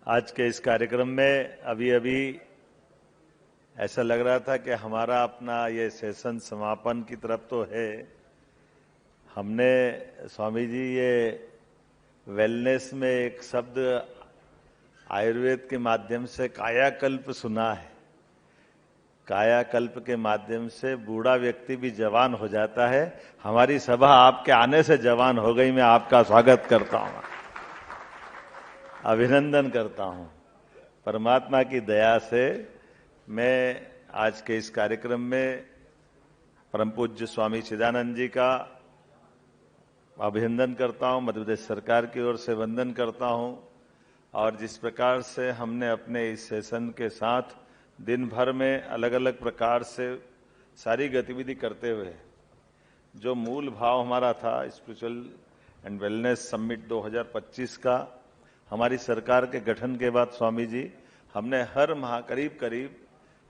आज के इस कार्यक्रम में अभी अभी ऐसा लग रहा था कि हमारा अपना ये सेशन समापन की तरफ तो है। हमने स्वामी जी ये वेलनेस में एक शब्द आयुर्वेद के माध्यम से कायाकल्प सुना है। कायाकल्प के माध्यम से बूढ़ा व्यक्ति भी जवान हो जाता है। हमारी सभा आपके आने से जवान हो गई। मैं आपका स्वागत करता हूं, अभिनंदन करता हूं। परमात्मा की दया से मैं आज के इस कार्यक्रम में परम पूज्य स्वामी चिदानंद जी का अभिनंदन करता हूं, मध्य प्रदेश सरकार की ओर से वंदन करता हूं। और जिस प्रकार से हमने अपने इस सेशन के साथ दिन भर में अलग अलग प्रकार से सारी गतिविधि करते हुए जो मूल भाव हमारा था स्पिरिचुअल एंड वेलनेस समिट 2025 का, हमारी सरकार के गठन के बाद स्वामी जी हमने हर माह करीब करीब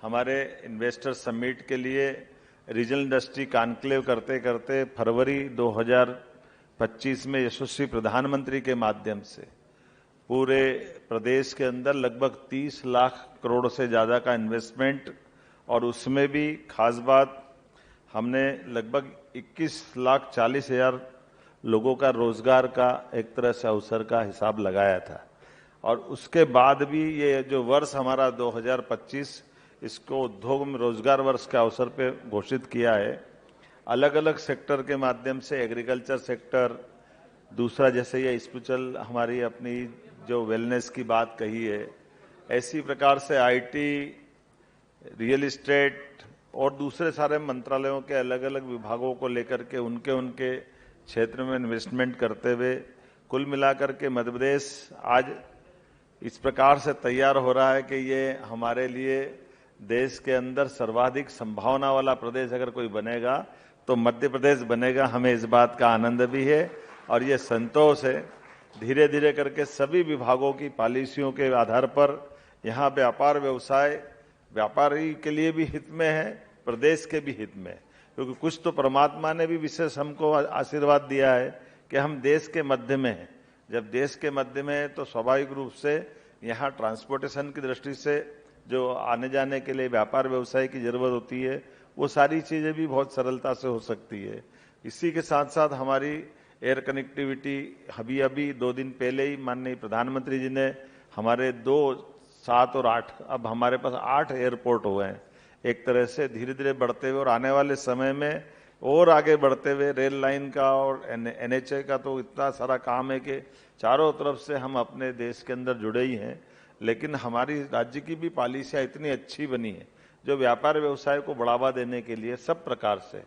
हमारे इन्वेस्टर समिट के लिए रीजनल इंडस्ट्री कॉन्क्लेव करते करते फरवरी 2025 में यशस्वी प्रधानमंत्री के माध्यम से पूरे प्रदेश के अंदर लगभग 30 लाख करोड़ से ज्यादा का इन्वेस्टमेंट, और उसमें भी खास बात हमने लगभग 21,40,000 लोगों का रोजगार का एक तरह से अवसर का हिसाब लगाया था। और उसके बाद भी ये जो वर्ष हमारा 2025 इसको उद्योग में रोजगार वर्ष के अवसर पे घोषित किया है। अलग अलग सेक्टर के माध्यम से एग्रीकल्चर सेक्टर, दूसरा जैसे ये स्पिरिचुअल हमारी अपनी जो वेलनेस की बात कही है, ऐसी प्रकार से आईटी, रियल एस्टेट और दूसरे सारे मंत्रालयों के अलग अलग विभागों को लेकर के उनके क्षेत्र में इन्वेस्टमेंट करते हुए कुल मिलाकर के मध्य प्रदेश आज इस प्रकार से तैयार हो रहा है कि ये हमारे लिए देश के अंदर सर्वाधिक संभावना वाला प्रदेश अगर कोई बनेगा तो मध्य प्रदेश बनेगा। हमें इस बात का आनंद भी है और ये संतोष है। धीरे धीरे करके सभी विभागों की पॉलिसियों के आधार पर यहाँ व्यापार व्यवसाय व्यापारी के लिए भी हित में है, प्रदेश के भी हित में, क्योंकि कुछ तो परमात्मा ने भी विशेष हमको आशीर्वाद दिया है कि हम देश के मध्य में हैं। जब देश के मध्य में है तो स्वाभाविक रूप से यहाँ ट्रांसपोर्टेशन की दृष्टि से जो आने जाने के लिए व्यापार व्यवसाय की जरूरत होती है, वो सारी चीजें भी बहुत सरलता से हो सकती है। इसी के साथ साथ हमारी एयर कनेक्टिविटी, अभी 2 दिन पहले ही माननीय प्रधानमंत्री जी ने हमारे 2, 7 और 8, अब हमारे पास 8 एयरपोर्ट हुए हैं। एक तरह से धीरे धीरे बढ़ते हुए और आने वाले समय में और आगे बढ़ते हुए रेल लाइन का और एनएचए का तो इतना सारा काम है कि चारों तरफ से हम अपने देश के अंदर जुड़े ही हैं। लेकिन हमारी राज्य की भी पॉलिसियां इतनी अच्छी बनी है जो व्यापार व्यवसाय को बढ़ावा देने के लिए सब प्रकार से।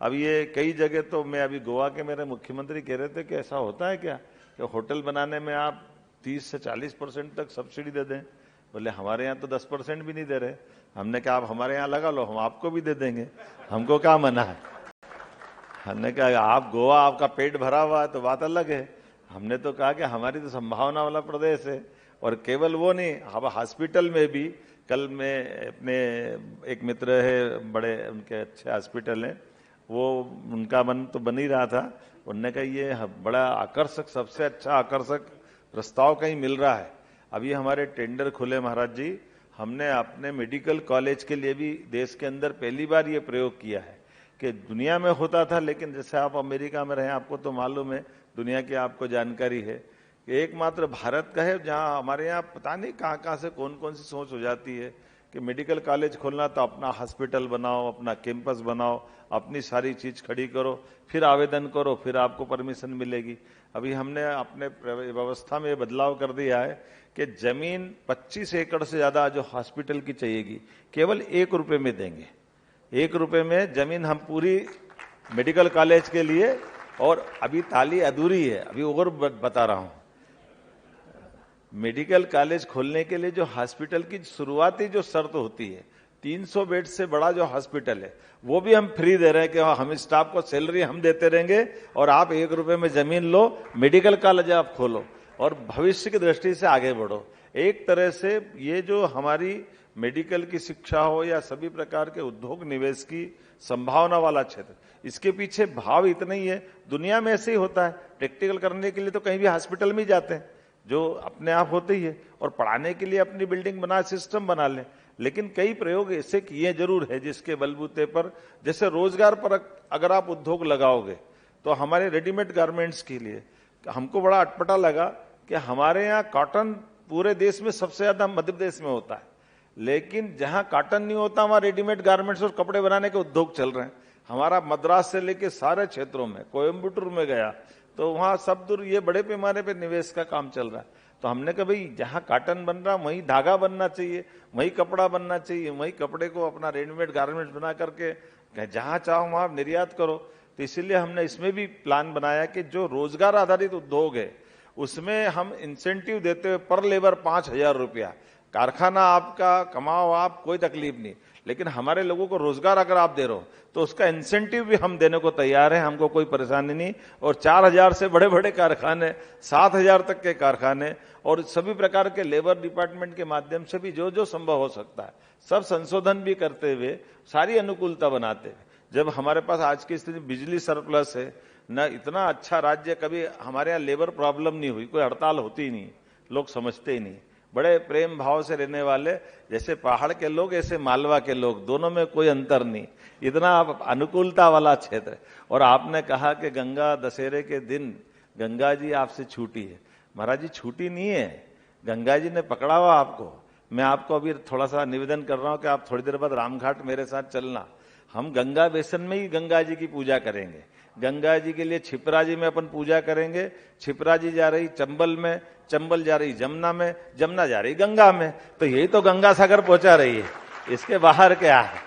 अब ये कई जगह तो मैं अभी गोवा के मेरे मुख्यमंत्री कह रहे थे कि ऐसा होता है क्या कि होटल बनाने में आप 30 से 40% तक सब्सिडी दे दें। बोले हमारे यहाँ तो 10% भी नहीं दे रहे। हमने कहा आप हमारे यहाँ लगा लो, हम आपको भी दे देंगे, हमको क्या मना है। हमने कहा आप गोवा, आपका पेट भरा हुआ है तो बात अलग है। हमने तो कहा कि हमारी तो संभावना वाला प्रदेश है। और केवल वो नहीं, अब हॉस्पिटल में भी कल मैं अपने एक मित्र है, बड़े उनके अच्छे हॉस्पिटल हैं, वो उनका मन तो बन ही रहा था। उन्होंने कहा ये बड़ा आकर्षक, सबसे अच्छा आकर्षक प्रस्ताव कहीं मिल रहा है। अभी हमारे टेंडर खुले महाराज जी। हमने अपने मेडिकल कॉलेज के लिए भी देश के अंदर पहली बार ये प्रयोग किया है कि दुनिया में होता था, लेकिन जैसे आप अमेरिका में रहे आपको तो मालूम है, दुनिया की आपको जानकारी है कि एकमात्र भारत का है जहां हमारे यहाँ पता नहीं कहां से कौन कौन सी सोच हो जाती है कि मेडिकल कॉलेज खोलना तो अपना हॉस्पिटल बनाओ, अपना कैंपस बनाओ, अपनी सारी चीज खड़ी करो, फिर आवेदन करो, फिर आपको परमिशन मिलेगी। अभी हमने अपने व्यवस्था में बदलाव कर दिया है कि जमीन 25 एकड़ से ज्यादा जो हॉस्पिटल की चाहिएगी केवल 1 रुपए में देंगे। 1 रुपए में जमीन हम पूरी मेडिकल कॉलेज के लिए। और अभी ताली अधूरी है, अभी और बता रहा हूं। मेडिकल कॉलेज खोलने के लिए जो हॉस्पिटल की शुरुआती जो शर्त होती है, 300 बेड से बड़ा जो हॉस्पिटल है वो भी हम फ्री दे रहे हैं कि हम स्टाफ को सैलरी हम देते रहेंगे और आप 1 रुपए में जमीन लो, मेडिकल कॉलेज आप खोलो और भविष्य की दृष्टि से आगे बढ़ो। एक तरह से ये जो हमारी मेडिकल की शिक्षा हो या सभी प्रकार के उद्योग निवेश की संभावना वाला क्षेत्र, इसके पीछे भाव इतना ही है। दुनिया में ऐसे ही होता है, प्रैक्टिकल करने के लिए तो कहीं भी हॉस्पिटल में जाते हैं, जो अपने आप होते ही है, और पढ़ाने के लिए अपनी बिल्डिंग बना, सिस्टम बना ले। लेकिन कई प्रयोग ऐसे किए जरूर है जिसके बलबूते पर, जैसे रोजगार पर अगर आप उद्योग लगाओगे तो हमारे रेडीमेड गारमेंट्स के लिए हमको बड़ा अटपटा लगा कि हमारे यहाँ कॉटन पूरे देश में सबसे ज्यादा मध्य प्रदेश में होता है, लेकिन जहां कॉटन नहीं होता वहां रेडीमेड गारमेंट्स और कपड़े बनाने के उद्योग चल रहे हैं। हमारा मद्रास से लेके सारे क्षेत्रों में, कोयम्बटूर में गया तो वहां सब दूर ये बड़े पैमाने पे निवेश का काम चल रहा है। तो हमने कहा भाई जहां कॉटन बन रहा वहीं धागा बनना चाहिए, वहीं कपड़ा बनना चाहिए, वहीं कपड़े को अपना रेडीमेड गारमेंट्स बना करके जहां चाहो वहां निर्यात करो। तो इसीलिए हमने इसमें भी प्लान बनाया कि जो रोजगार आधारित उद्योग है उसमें हम इंसेंटिव देते हुए पर लेबर 5,000 रुपया, कारखाना आपका, कमाओ आप, कोई तकलीफ नहीं, लेकिन हमारे लोगों को रोजगार अगर आप दे रहे हो तो उसका इंसेंटिव भी हम देने को तैयार है, हमको कोई परेशानी नहीं। और 4,000 से बड़े बड़े कारखाने, 7,000 तक के कारखाने, और सभी प्रकार के लेबर डिपार्टमेंट के माध्यम से भी जो जो संभव हो सकता है सब संशोधन भी करते हुए सारी अनुकूलता बनाते हुए। जब हमारे पास आज की स्थिति बिजली सरप्लस है न, इतना अच्छा राज्य, कभी हमारे यहाँ लेबर प्रॉब्लम नहीं हुई, कोई हड़ताल होती ही नहीं, लोग समझते ही नहीं, बड़े प्रेम भाव से रहने वाले, जैसे पहाड़ के लोग ऐसे मालवा के लोग, दोनों में कोई अंतर नहीं, इतना अनुकूलता वाला क्षेत्र है। और आपने कहा कि गंगा दशहरे के दिन गंगा जी आपसे छूटी है। महाराज जी छूटी नहीं है, गंगा जी ने पकड़ा हुआ आपको। मैं आपको अभी थोड़ा सा निवेदन कर रहा हूं कि आप थोड़ी देर बाद रामघाट मेरे साथ चलना, हम गंगा बेसन में ही गंगा जी की पूजा करेंगे। गंगा जी के लिए छिपरा जी में अपन पूजा करेंगे, छिपरा जी जा रही चंबल में, चंबल जा रही जमुना में, जमुना जा रही गंगा में, तो यही तो गंगा सागर पहुंचा रही है, इसके बाहर क्या है?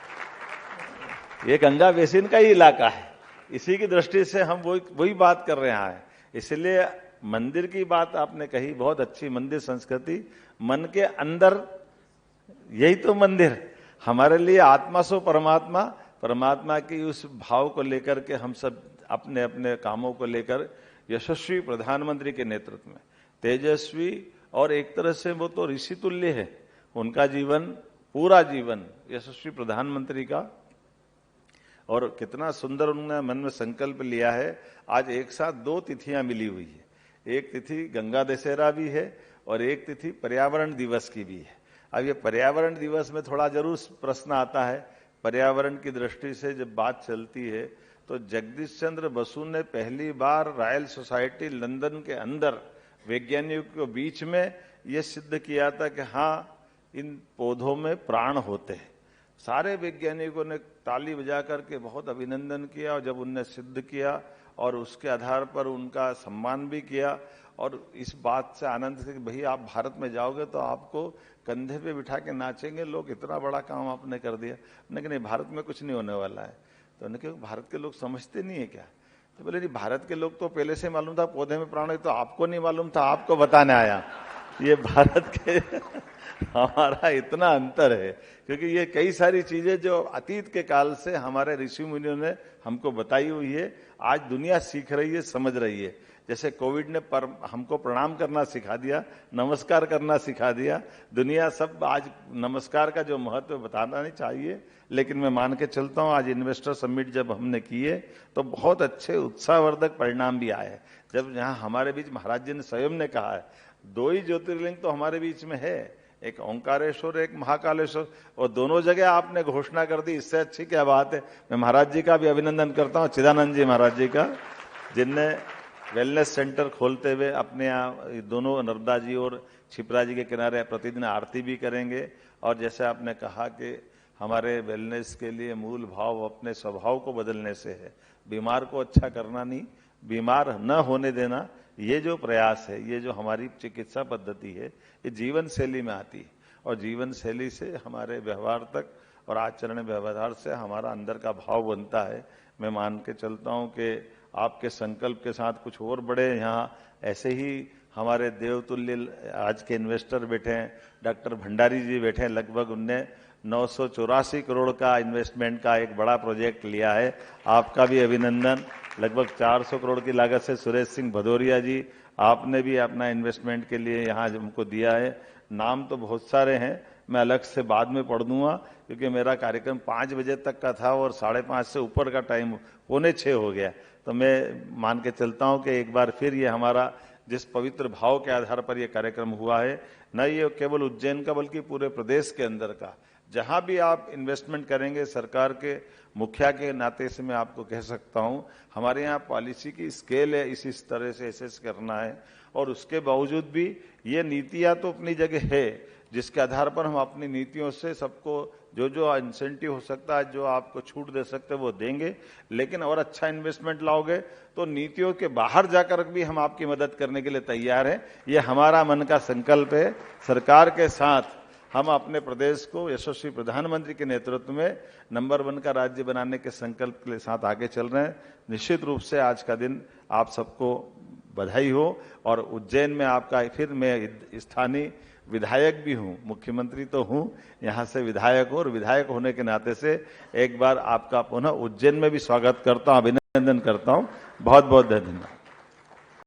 ये गंगा बेसिन का ही इलाका है। इसी की दृष्टि से हम वही बात कर रहे हैं। इसलिए मंदिर की बात आपने कही, बहुत अच्छी मंदिर संस्कृति, मन के अंदर यही तो मंदिर हमारे लिए, आत्मा सो परमात्मा, परमात्मा की उस भाव को लेकर के हम सब अपने अपने कामों को लेकर यशस्वी प्रधानमंत्री के नेतृत्व में, तेजस्वी, और एक तरह से वो तो ऋषि तुल्य है, उनका जीवन, पूरा जीवन यशस्वी प्रधानमंत्री का, और कितना सुंदर उन्होंने मन में संकल्प लिया है। आज एक साथ 2 तिथियां मिली हुई है, एक तिथि गंगा दशहरा भी है और एक तिथि पर्यावरण दिवस की भी है। अब ये पर्यावरण दिवस में थोड़ा जरूर प्रश्न आता है, पर्यावरण की दृष्टि से जब बात चलती है तो जगदीश चंद्र बसु ने पहली बार रॉयल सोसाइटी लंदन के अंदर वैज्ञानिकों के बीच में ये सिद्ध किया था कि हाँ, इन पौधों में प्राण होते हैं। सारे वैज्ञानिकों ने ताली बजा करके बहुत अभिनंदन किया, और जब उनने सिद्ध किया और उसके आधार पर उनका सम्मान भी किया, और इस बात से आनंद से कि भाई आप भारत में जाओगे तो आपको कंधे पे बिठा के नाचेंगे लोग, इतना बड़ा काम आपने कर दिया। मैंने कहा नहीं, भारत में कुछ नहीं होने वाला है। तो उन्होंने कहा भारत के लोग समझते नहीं है क्या? तो बोले नहीं, भारत के लोग तो पहले से मालूम था पौधे में प्राण है, तो आपको नहीं मालूम था, आपको बताने आया। ये भारत के हमारा इतना अंतर है, क्योंकि ये कई सारी चीजें जो अतीत के काल से हमारे ऋषि मुनियों ने हमको बताई हुई है, आज दुनिया सीख रही है, समझ रही है। जैसे कोविड ने हमको प्रणाम करना सिखा दिया, नमस्कार करना सिखा दिया, दुनिया सब आज नमस्कार का जो महत्व बताना नहीं चाहिए। लेकिन मैं मान के चलता हूं, आज इन्वेस्टर समिट जब हमने किए तो बहुत अच्छे उत्साहवर्धक परिणाम भी आए। जब यहाँ हमारे बीच महाराज जी ने स्वयं ने कहा है, 2 ही ज्योतिर्लिंग तो हमारे बीच में है, एक ओंकारेश्वर, एक महाकालेश्वर, और दोनों जगह आपने घोषणा कर दी, इससे अच्छी क्या बात है। मैं महाराज जी का भी अभिनंदन करता हूँ, चिदानंद जी महाराज जी का, जिनने वेलनेस सेंटर खोलते हुए अपने यहाँ दोनों नर्मदा जी और छिपरा जी के किनारे प्रतिदिन आरती भी करेंगे। और जैसे आपने कहा कि हमारे वेलनेस के लिए मूल भाव अपने स्वभाव को बदलने से है, बीमार को अच्छा करना नहीं, बीमार न होने देना। ये जो प्रयास है, ये जो हमारी चिकित्सा पद्धति है, ये जीवन शैली में आती है, और जीवन शैली से हमारे व्यवहार तक और आचरण व्यवहार से हमारा अंदर का भाव बनता है। मैं मान के चलता हूं कि आपके संकल्प के साथ कुछ और बड़े यहाँ ऐसे ही हमारे देवतुल्य आज के इन्वेस्टर बैठे हैं, डॉक्टर भंडारी जी बैठे हैं, लगभग उनने 984 करोड़ का इन्वेस्टमेंट का एक बड़ा प्रोजेक्ट लिया है, आपका भी अभिनंदन। लगभग 400 करोड़ की लागत से सुरेश सिंह भदौरिया जी, आपने भी अपना इन्वेस्टमेंट के लिए यहाँ हमको दिया है। नाम तो बहुत सारे हैं, मैं अलग से बाद में पढ़ दूंगा, क्योंकि मेरा कार्यक्रम 5 बजे तक का था और 5:30 से ऊपर का टाइम 5:45 हो गया। तो मैं मान के चलता हूं कि एक बार फिर ये हमारा जिस पवित्र भाव के आधार पर यह कार्यक्रम हुआ है, न ये केवल उज्जैन का बल्कि पूरे प्रदेश के अंदर का, जहां भी आप इन्वेस्टमेंट करेंगे, सरकार के मुखिया के नाते से मैं आपको कह सकता हूं, हमारे यहाँ पॉलिसी की स्केल है इस तरह से एसेस करना है। और उसके बावजूद भी ये नीतियां तो अपनी जगह है, जिसके आधार पर हम अपनी नीतियों से सबको जो जो इंसेंटिव हो सकता है, जो आपको छूट दे सकते हैं वो देंगे। लेकिन और अच्छा इन्वेस्टमेंट लाओगे तो नीतियों के बाहर जाकर भी हम आपकी मदद करने के लिए तैयार हैं। ये हमारा मन का संकल्प है। सरकार के साथ हम अपने प्रदेश को यशस्वी प्रधानमंत्री के नेतृत्व में नंबर 1 का राज्य बनाने के संकल्प के साथ आगे चल रहे हैं। निश्चित रूप से आज का दिन आप सबको बधाई हो। और उज्जैन में आपका फिर मैं स्थानीय विधायक भी हूं, मुख्यमंत्री तो हूं, यहां से विधायक हूं, और विधायक होने के नाते से एक बार आपका पुनः उज्जैन में भी स्वागत करता हूं, अभिनंदन करता हूं। बहुत बहुत धन्यवाद।